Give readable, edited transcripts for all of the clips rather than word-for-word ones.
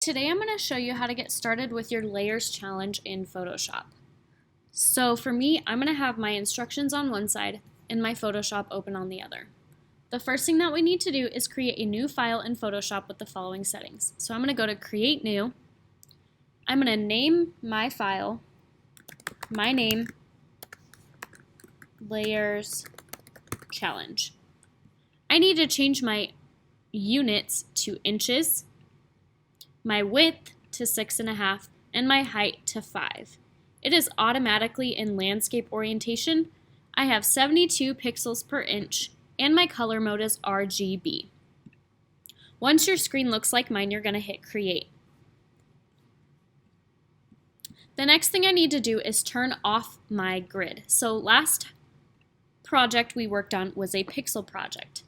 Today I'm going to show you how to get started with your layers challenge in Photoshop. So for me, I'm going to have my instructions on one side and my Photoshop open on the other. The first thing that we need to do is create a new file in Photoshop with the following settings. So I'm going to go to Create New. I'm going to name my file, my name, Layers Challenge. I need to change my units to inches, my width to 6.5, and my height to 5. It is automatically in landscape orientation. I have 72 pixels per inch, and my color mode is RGB. Once your screen looks like mine, you're going to hit Create. The next thing I need to do is turn off my grid. So last project we worked on was a pixel project.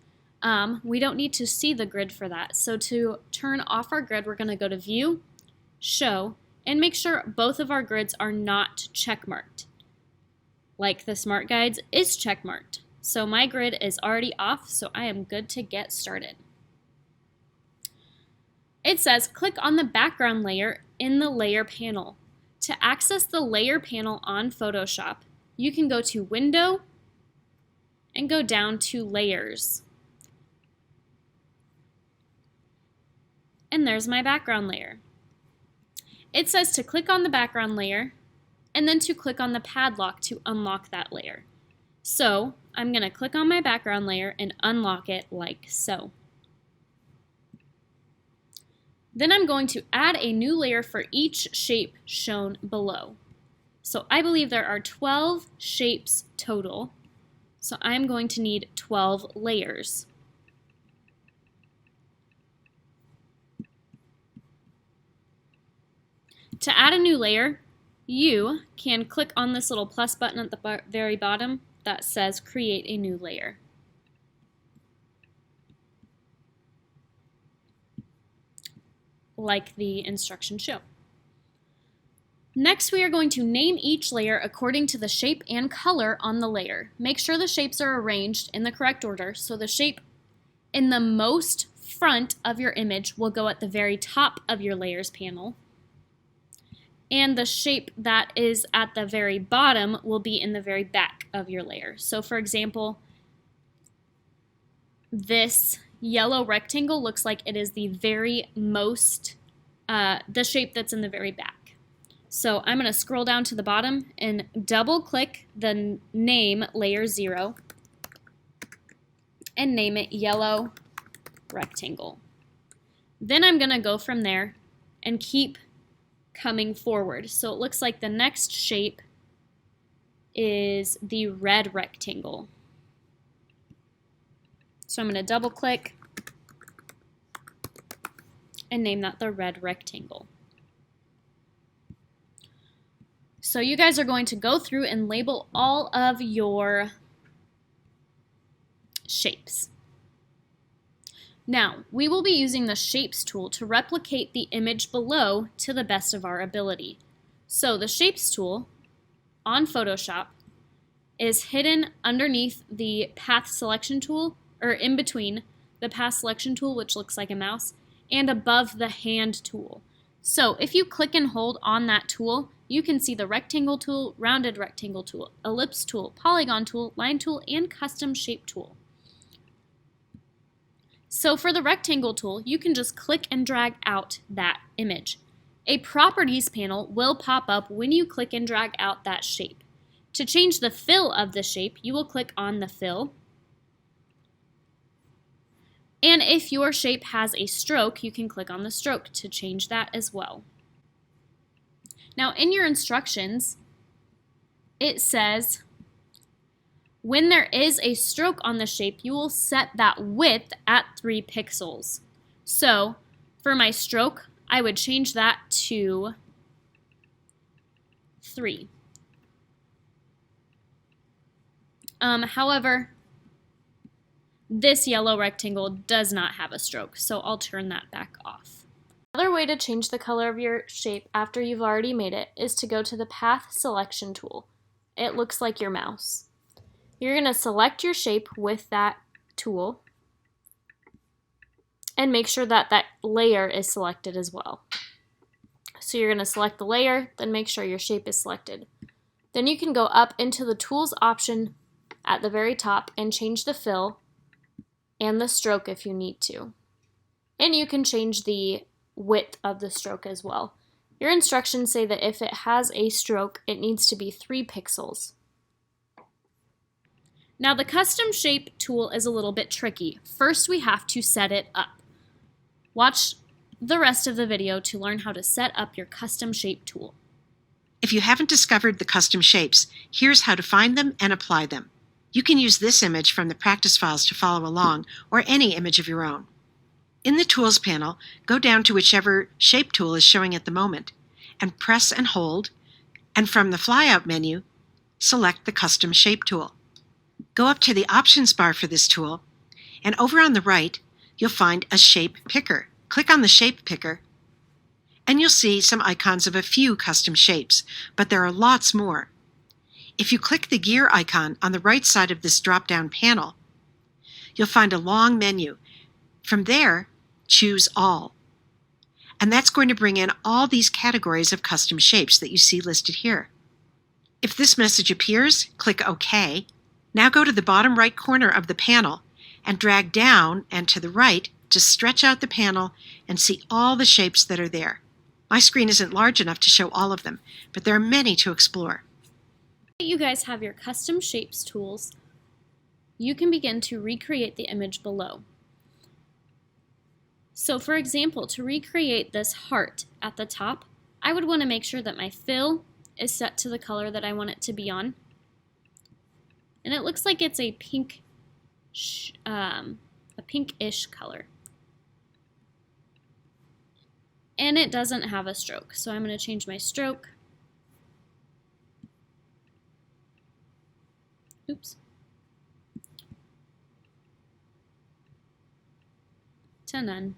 We don't need to see the grid for that. So to turn off our grid, we're going to go to View, Show, and make sure both of our grids are not checkmarked. Like the Smart Guides is checkmarked. So my grid is already off, so I am good to get started. It says click on the background layer in the layer panel. To access the layer panel on Photoshop, you can go to Window and go down to Layers. And there's my background layer. It says to click on the background layer and then to click on the padlock to unlock that layer. So I'm going to click on my background layer and unlock it like so. Then I'm going to add a new layer for each shape shown below. So I believe there are 12 shapes total. So I'm going to need 12 layers. To add a new layer, you can click on this little plus button at the very bottom that says Create a New Layer. Like the instructions show. Next, we are going to name each layer according to the shape and color on the layer. Make sure the shapes are arranged in the correct order, so the shape in the most front of your image will go at the very top of your layers panel, and the shape that is at the very bottom will be in the very back of your layer. So for example, this yellow rectangle looks like it is the very most, the shape that's in the very back. So I'm going to scroll down to the bottom and double click the name layer 0 and name it yellow rectangle. Then I'm going to go from there and keep coming forward. So it looks like the next shape is the red rectangle. So I'm going to double click and name that the red rectangle. So you guys are going to go through and label all of your shapes. Now, we will be using the Shapes tool to replicate the image below to the best of our ability. So the Shapes tool on Photoshop is hidden underneath the Path Selection tool, or in between the Path Selection tool, which looks like a mouse, and above the Hand tool. So if you click and hold on that tool, you can see the Rectangle tool, Rounded Rectangle tool, Ellipse tool, Polygon tool, Line tool, and Custom Shape tool. So for the rectangle tool, you can just click and drag out that image. A properties panel will pop up when you click and drag out that shape. To change the fill of the shape, you will click on the fill. And if your shape has a stroke, you can click on the stroke to change that as well. Now in your instructions, it says when there is a stroke on the shape, you will set that width at 3 pixels. So for my stroke, I would change that to 3. However, this yellow rectangle does not have a stroke, so I'll turn that back off. Another way to change the color of your shape after you've already made it is to go to the Path Selection tool. It looks like your mouse. You're going to select your shape with that tool and make sure that that layer is selected as well. So you're going to select the layer, then make sure your shape is selected. Then you can go up into the Tools option at the very top and change the fill and the stroke if you need to. And you can change the width of the stroke as well. Your instructions say that if it has a stroke, it needs to be 3 pixels. Now the custom shape tool is a little bit tricky. First we have to set it up. Watch the rest of the video to learn how to set up your custom shape tool. If you haven't discovered the custom shapes, here's how to find them and apply them. You can use this image from the practice files to follow along, or any image of your own. In the Tools panel, go down to whichever shape tool is showing at the moment, and press and hold, and from the flyout menu, select the Custom Shape tool. Go up to the Options bar for this tool, and over on the right, you'll find a Shape Picker. Click on the Shape Picker, and you'll see some icons of a few custom shapes, but there are lots more. If you click the gear icon on the right side of this drop-down panel, you'll find a long menu. From there, choose All. And that's going to bring in all these categories of custom shapes that you see listed here. If this message appears, click OK. Now go to the bottom right corner of the panel and drag down and to the right to stretch out the panel and see all the shapes that are there. My screen isn't large enough to show all of them, but there are many to explore. You guys have your custom shapes tools. You can begin to recreate the image below. So for example, to recreate this heart at the top, I would want to make sure that my fill is set to the color that I want it to be on. And it looks like it's a pinkish color. And it doesn't have a stroke, so I'm going to change my stroke. Oops. To none.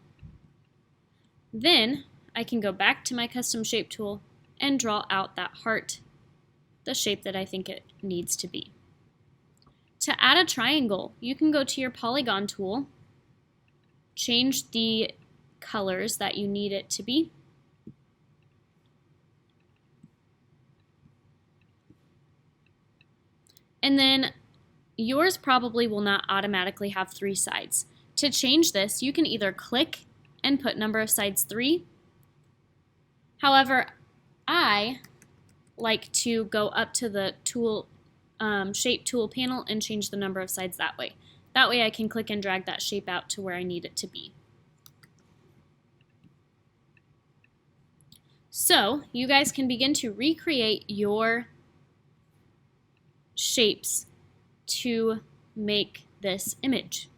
Then I can go back to my custom shape tool and draw out that heart, the shape that I think it needs to be. To add a triangle, you can go to your polygon tool, change the colors that you need it to be, and then yours probably will not automatically have 3 sides. To change this, you can either click and put number of sides 3. However, I like to go up to the tool shape tool panel and change the number of sides that way. That way I can click and drag that shape out to where I need it to be. So you guys can begin to recreate your shapes to make this image.